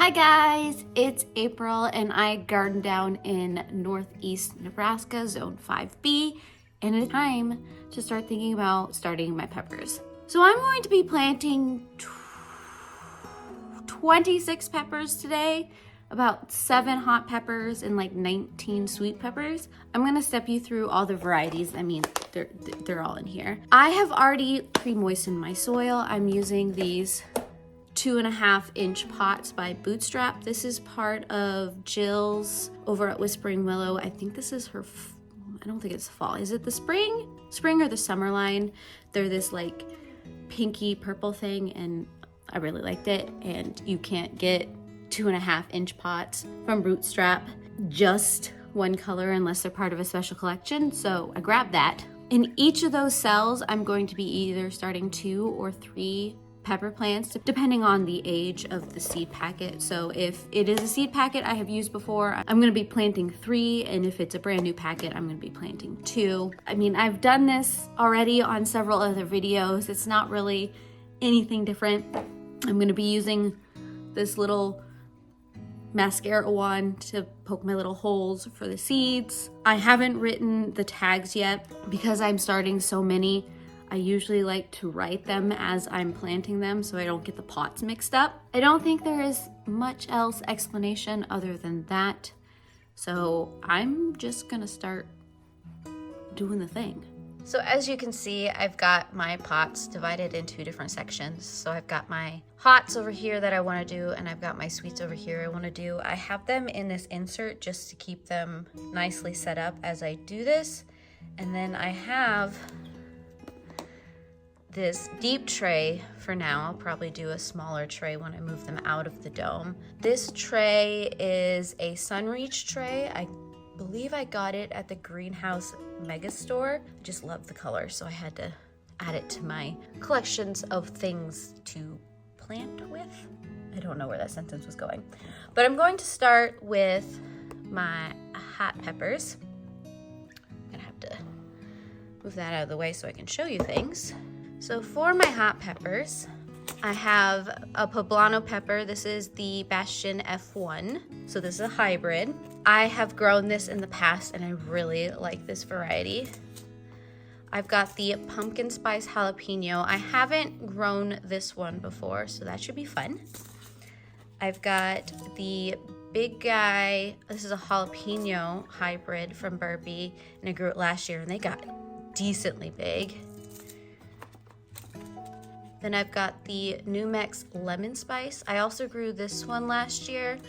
Hi guys, it's April and I garden down in northeast Nebraska, zone 5B, and it's time to start thinking about starting my peppers. So I'm going to be planting 26 peppers today, about 7 hot peppers and like 19 sweet peppers. I'm gonna step you through all the varieties. I mean, they're all in here. I have already pre-moistened my soil. I'm using these 2.5-inch pots by Bootstrap. This is part of Jill's over at Whispering Willow. I think this is her, I don't think it's fall. Is it the spring or the summer line? They're this like pinky purple thing and I really liked it. And you can't get 2.5-inch pots from Bootstrap, just one color unless they're part of a special collection. So I grabbed that. In each of those cells, I'm going to be either starting 2 or 3 pepper plants, depending on the age of the seed packet. So if it is a seed packet I have used before, I'm gonna be planting 3, and if it's a brand new packet, I'm gonna be planting 2. I mean, I've done this already on several other videos. It's not really anything different. I'm gonna be using this little mascara wand to poke my little holes for the seeds. I haven't written the tags yet because I'm starting so many. I usually like to write them as I'm planting them so I don't get the pots mixed up. I don't think there is much else explanation other than that. So I'm just gonna start doing the thing. So as you can see, I've got my pots divided into different sections. So I've got my hots over here that I wanna do, and I've got my sweets over here I wanna do. I have them in this insert just to keep them nicely set up as I do this. And then I have this deep tray for now. I'll probably do a smaller tray when I move them out of the dome. This tray is a Sunreach tray. I believe I got it at the Greenhouse Mega Store. I just love the color, so I had to add it to my collections of things to plant with. I don't know where that sentence was going. But I'm going to start with my hot peppers. I'm gonna have to move that out of the way so I can show you things. So for my hot peppers, I have a poblano pepper. This is the Bastion F1. So this is a hybrid. I have grown this in the past and I really like this variety. I've got the pumpkin spice jalapeno. I haven't grown this one before, so that should be fun. I've got the big guy. This is a jalapeno hybrid from Burpee, and I grew it last year and they got decently big. Then I've got the Numex lemon spice. I also grew this one last year.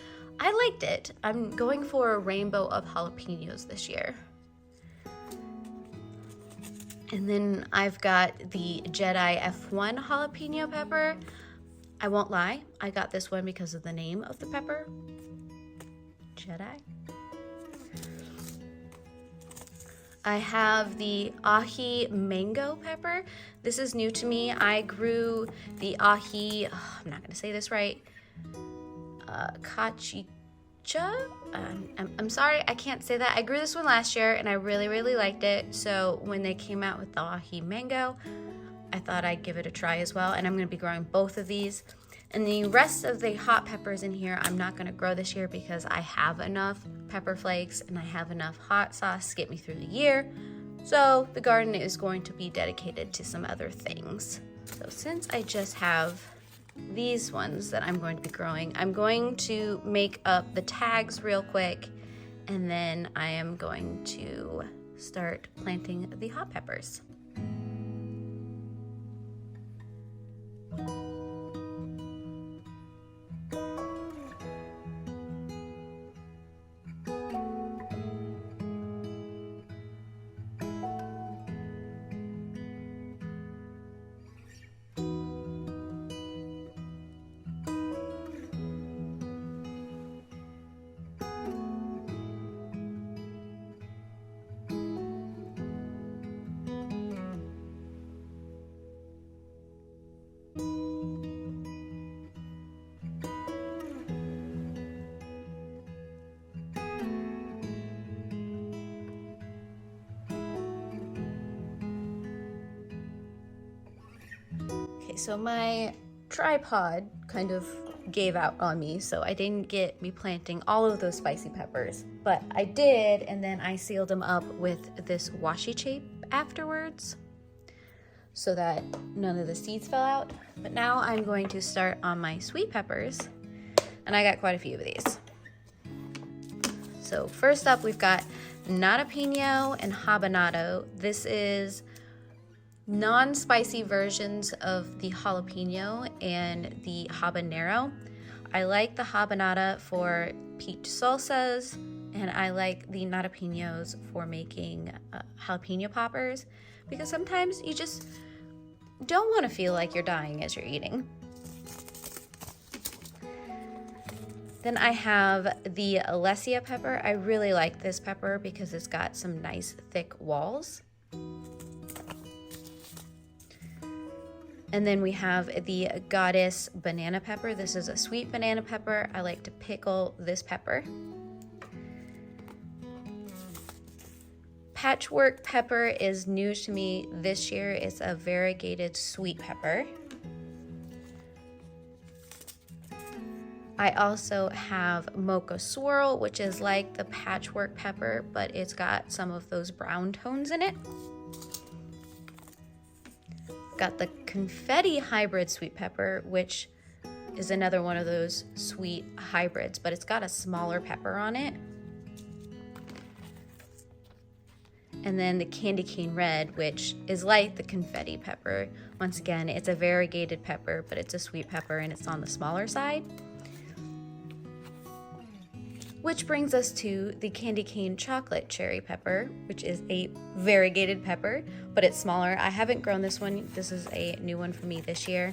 I liked it. I'm going for a rainbow of jalapenos this year. And then I've got the Jedi F1 jalapeno pepper. I won't lie, I got this one because of the name of the pepper, Jedi. I have the ahi mango pepper. This is new to me. I grew the ahi, I'm not gonna say this right, kachicha? I'm sorry, I can't say that. I grew this one last year and I really liked it. So when they came out with the ahi mango, I thought I'd give it a try as well. And I'm gonna be growing both of these. And the rest of the hot peppers in here, I'm not gonna grow this year because I have enough pepper flakes and I have enough hot sauce to get me through the year. So the garden is going to be dedicated to some other things. So since I just have these ones that I'm going to be growing, I'm going to make up the tags real quick, and then I am going to start planting the hot peppers. So my tripod kind of gave out on me, so I didn't get me planting all of those spicy peppers. But I did, and then I sealed them up with this washi tape afterwards so that none of the seeds fell out. But now I'm going to start on my sweet peppers, and I got quite a few of these. So first up, we've got Jalapeno and Habanado. This is non-spicy versions of the jalapeno and the habanero. I like the habanada for peach salsas, and I like the jalapenos for making jalapeno poppers, because sometimes you just don't want to feel like you're dying as you're eating. Then I have the Alessia pepper. I really like this pepper because it's got some nice thick walls. And then we have the Goddess banana pepper. This is a sweet banana pepper. I like to pickle this pepper. Patchwork pepper is new to me this year. It's a variegated sweet pepper. I also have Mocha Swirl, which is like the patchwork pepper, but it's got some of those brown tones in it. Got the Confetti hybrid sweet pepper, which is another one of those sweet hybrids, but it's got a smaller pepper on it. And then the Candy Cane Red, which is like the Confetti pepper. Once again, it's a variegated pepper, but it's a sweet pepper and it's on the smaller side. Which brings us to the Candy Cane Chocolate Cherry Pepper, which is a variegated pepper, but it's smaller. I haven't grown this one. This is a new one for me this year,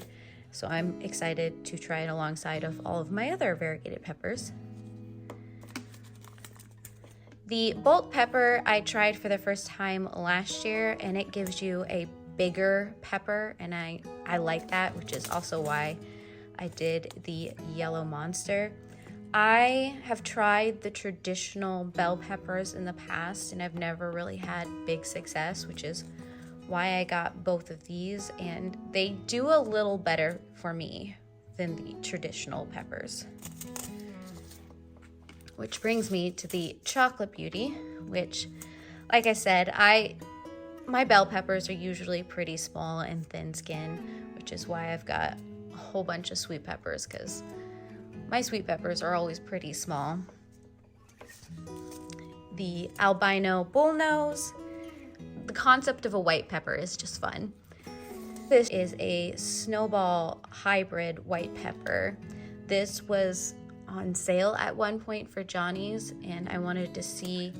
so I'm excited to try it alongside of all of my other variegated peppers. The Bolt pepper I tried for the first time last year, and it gives you a bigger pepper, and I like that, which is also why I did the Yellow Monster. I have tried the traditional bell peppers in the past, and I've never really had big success, which is why I got both of these, and they do a little better for me than the traditional peppers. Which brings me to the Chocolate Beauty, which, like I said, my bell peppers are usually pretty small and thin skin, which is why I've got a whole bunch of sweet peppers, because my sweet peppers are always pretty small. The Albino Bullnose. The concept of a white pepper is just fun. This is a Snowball hybrid white pepper. This was on sale at one point for Johnny's, and I wanted to see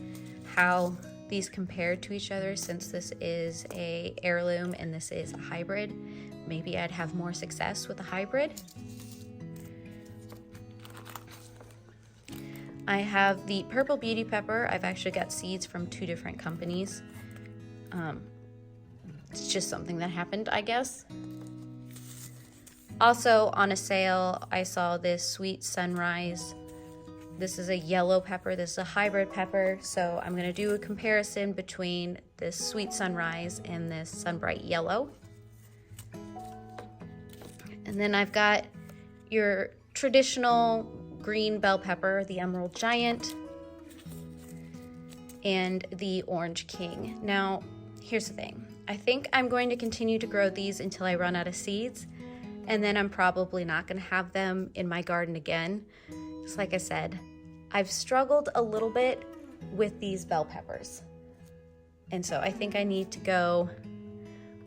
how these compared to each other. Since this is a heirloom and this is a hybrid, maybe I'd have more success with a hybrid. I have the Purple Beauty Pepper. I've actually got seeds from 2 different companies. It's just something that happened, I guess. Also on a sale, I saw this Sweet Sunrise. This is a yellow pepper. This is a hybrid pepper. So I'm gonna do a comparison between this Sweet Sunrise and this Sunbright Yellow. And then I've got your traditional green bell pepper, the Emerald Giant, and the Orange King. Now, here's the thing. I think I'm going to continue to grow these until I run out of seeds, and then I'm probably not going to have them in my garden again. Just like I said, I've struggled a little bit with these bell peppers, and so I think I need to go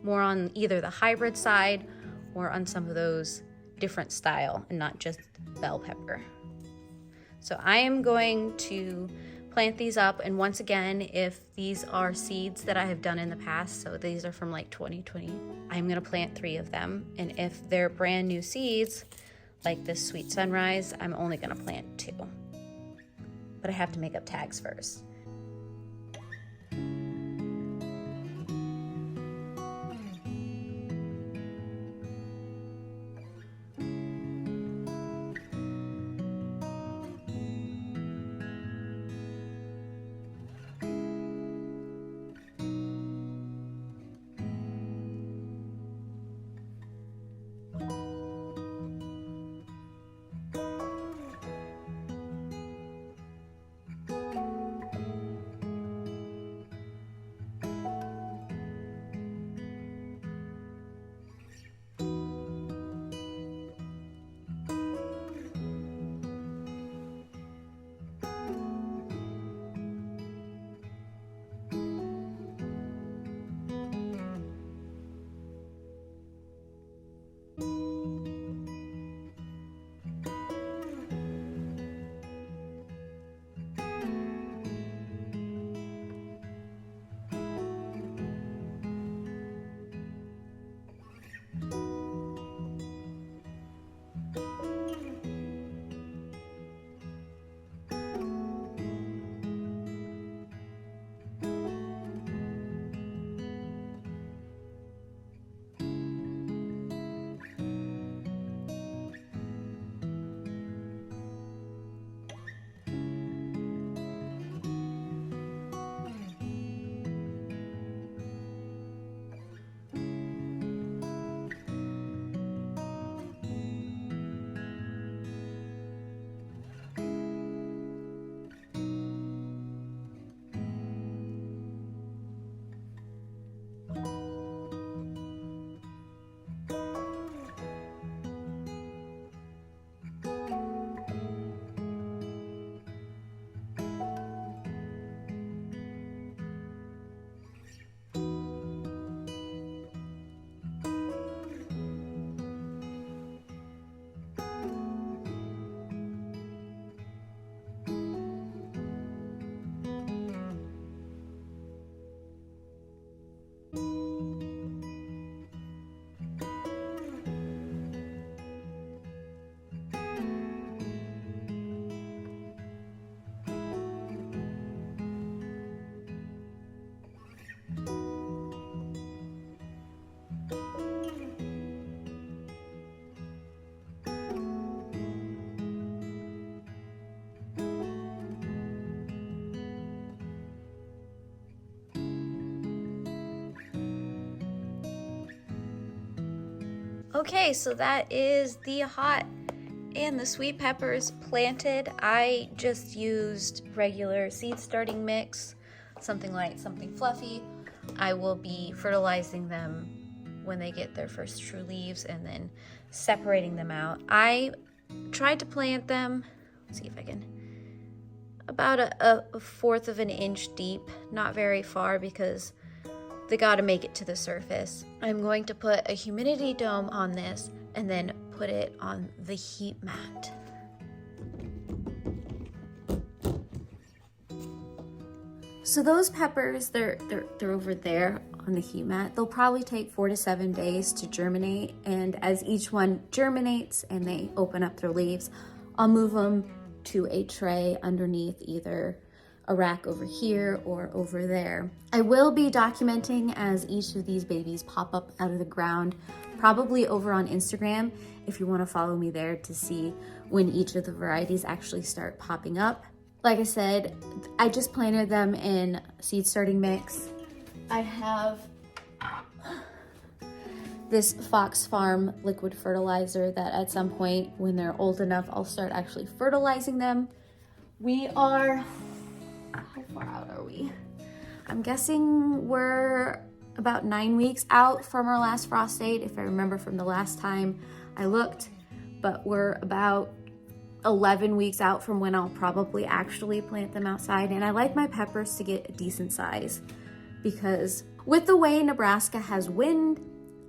more on either the hybrid side or on some of those different style and not just bell pepper. So I am going to plant these up, and once again, if these are seeds that I have done in the past, so these are from like 2020, I'm gonna plant 3 of them, and if they're brand new seeds, like this Sweet Sunrise, I'm only gonna plant 2. But I have to make up tags first. Okay, so that is the hot and the sweet peppers planted. I just used regular seed starting mix, something light, something fluffy. I will be fertilizing them when they get their first true leaves and then separating them out. I tried to plant them, let's see if I can, about a 1/4 of an inch deep, not very far because they gotta make it to the surface. I'm going to put a humidity dome on this and then put it on the heat mat. So those peppers, they're over there on the heat mat. They'll probably take 4 to 7 days to germinate, and as each one germinates and they open up their leaves, I'll move them to a tray underneath either a rack over here or over there. I will be documenting as each of these babies pop up out of the ground, probably over on Instagram if you want to follow me there to see when each of the varieties actually start popping up. Like I said, I just planted them in seed starting mix. I have this Fox Farm liquid fertilizer that at some point when they're old enough, I'll start actually fertilizing them. We are, how far out are we? I'm guessing we're about 9 weeks out from our last frost date, if I remember from the last time I looked, but we're about 11 weeks out from when I'll probably actually plant them outside. And I like my peppers to get a decent size because with the way Nebraska has wind,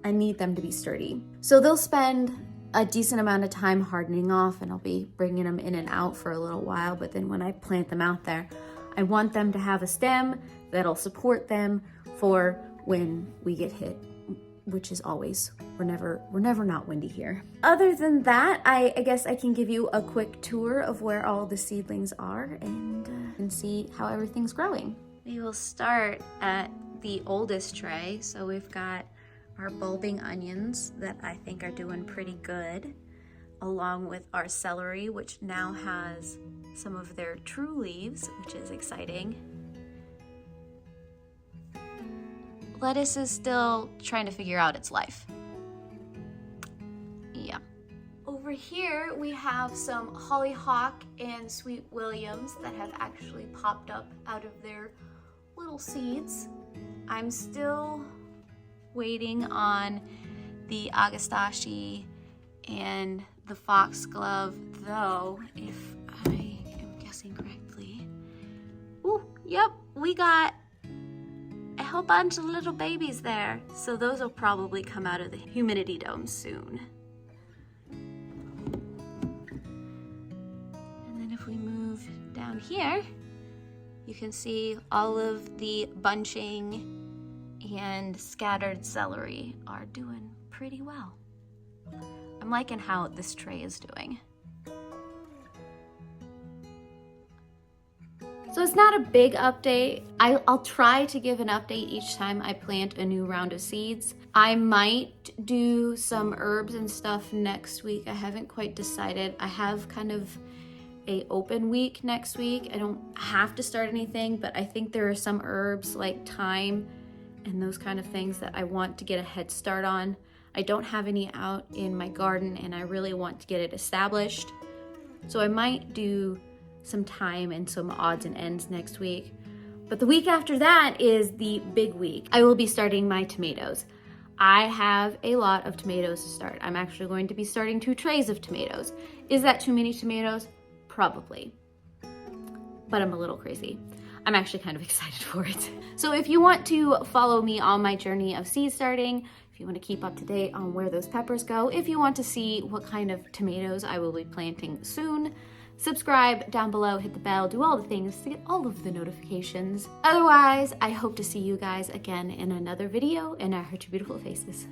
I need them to be sturdy. So they'll spend a decent amount of time hardening off and I'll be bringing them in and out for a little while. But then when I plant them out there, I want them to have a stem that'll support them for when we get hit, which is always, we're never not windy here. Other than that, I guess I can give you a quick tour of where all the seedlings are and see how everything's growing. We will start at the oldest tray. So we've got our bulbing onions that I think are doing pretty good, along with our celery, which now has some of their true leaves, which is exciting. Lettuce is still trying to figure out its life. Yeah. Over here, we have some hollyhock and sweet williams that have actually popped up out of their little seeds. I'm still waiting on the agastache and the foxglove, though, if I am guessing correctly. Ooh, yep, we got a whole bunch of little babies there. So those will probably come out of the humidity dome soon. And then if we move down here, you can see all of the bunching and scattered celery are doing pretty well. I'm liking how this tray is doing. So it's not a big update. I'll try to give an update each time I plant a new round of seeds. I might do some herbs and stuff next week. I haven't quite decided. I have kind of a open week next week. I don't have to start anything, but I think there are some herbs like thyme and those kind of things that I want to get a head start on. I don't have any out in my garden and I really want to get it established. So I might do some thyme and some odds and ends next week. But the week after that is the big week. I will be starting my tomatoes. I have a lot of tomatoes to start. I'm actually going to be starting 2 trays of tomatoes. Is that too many tomatoes? Probably. But I'm a little crazy. I'm actually kind of excited for it. So if you want to follow me on my journey of seed starting, if you want to keep up to date on where those peppers go, if you want to see what kind of tomatoes I will be planting soon, subscribe down below, hit the bell, do all the things to get all of the notifications. Otherwise, I hope to see you guys again in another video, and I heard your beautiful faces.